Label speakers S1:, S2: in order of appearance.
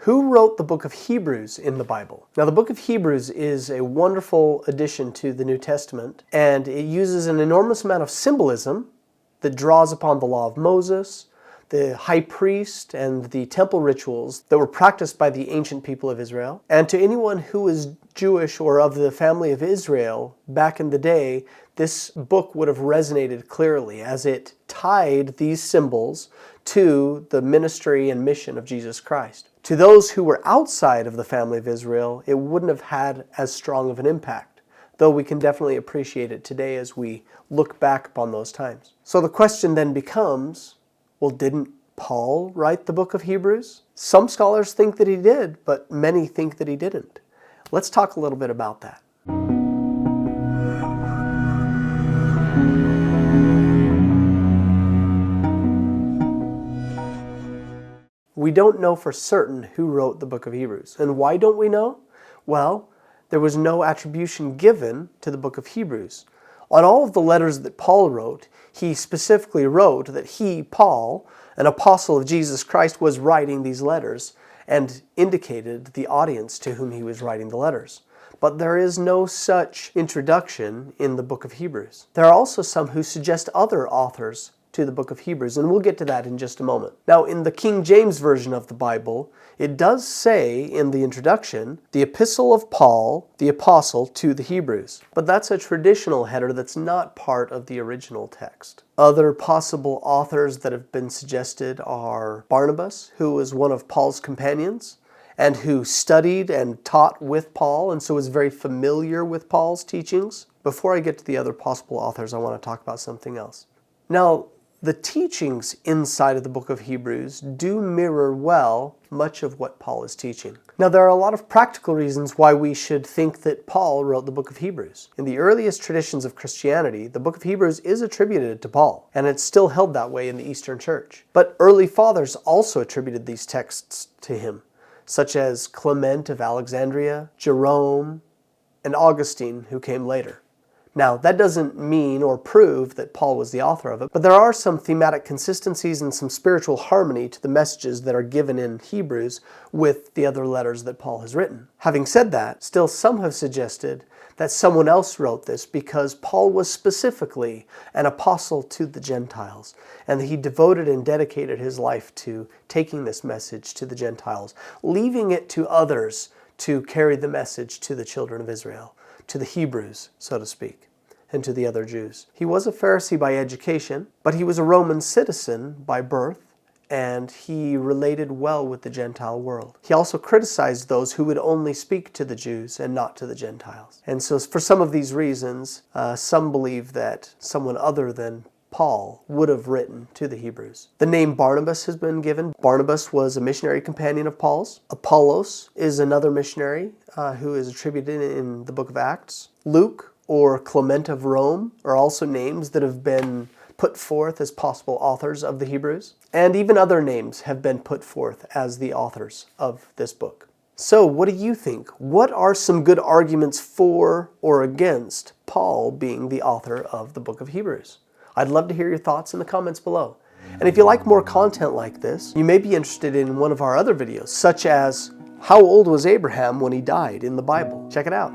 S1: Who wrote the book of Hebrews in the Bible? Now, the book of Hebrews is a wonderful addition to the New Testament, and it uses an enormous amount of symbolism that draws upon the law of Moses, the high priest, and the temple rituals that were practiced by the ancient people of Israel. And to anyone who is Jewish or of the family of Israel back in the day, this book would have resonated clearly as it tied these symbols to the ministry and mission of Jesus Christ. To those who were outside of the family of Israel, it wouldn't have had as strong of an impact, though we can definitely appreciate it today as we look back upon those times. So the question then becomes, well, didn't Paul write the book of Hebrews? Some scholars think that he did, but many think that he didn't. Let's talk a little bit about that. We don't know for certain who wrote the book of Hebrews. And why don't we know? Well, there was no attribution given to the book of Hebrews. On all of the letters that Paul wrote, he specifically wrote that he, Paul, an apostle of Jesus Christ, was writing these letters and indicated the audience to whom he was writing the letters. But there is no such introduction in the book of Hebrews. There are also some who suggest other authors to the book of Hebrews, and we'll get to that in just a moment. Now, in the King James Version of the Bible, it does say in the introduction, the epistle of Paul, the apostle, to the Hebrews. But that's a traditional header that's not part of the original text. Other possible authors that have been suggested are Barnabas, who was one of Paul's companions, and who studied and taught with Paul, and so is very familiar with Paul's teachings. Before I get to the other possible authors, I want to talk about something else. Now, the teachings inside of the book of Hebrews do mirror well much of what Paul is teaching. Now, there are a lot of practical reasons why we should think that Paul wrote the book of Hebrews. In the earliest traditions of Christianity, the book of Hebrews is attributed to Paul, and it's still held that way in the Eastern Church. But early fathers also attributed these texts to him, such as Clement of Alexandria, Jerome, and Augustine, who came later. Now, that doesn't mean or prove that Paul was the author of it, but there are some thematic consistencies and some spiritual harmony to the messages that are given in Hebrews with the other letters that Paul has written. Having said that, still some have suggested that someone else wrote this because Paul was specifically an apostle to the Gentiles, and that he devoted and dedicated his life to taking this message to the Gentiles, leaving it to others to carry the message to the children of Israel, to the Hebrews, so to speak, and to the other Jews. He was a Pharisee by education, but he was a Roman citizen by birth, and he related well with the Gentile world. He also criticized those who would only speak to the Jews and not to the Gentiles. And so for some of these reasons, some believe that someone other than Paul would have written to the Hebrews. The name Barnabas has been given. Barnabas was a missionary companion of Paul's. Apollos is another missionary who is attributed in the book of Acts. Luke or Clement of Rome are also names that have been put forth as possible authors of the Hebrews. And even other names have been put forth as the authors of this book. So what do you think? What are some good arguments for or against Paul being the author of the book of Hebrews? I'd love to hear your thoughts in the comments below. And if you like more content like this, you may be interested in one of our other videos, such as How Old Was Abraham When He Died in the Bible? Check it out.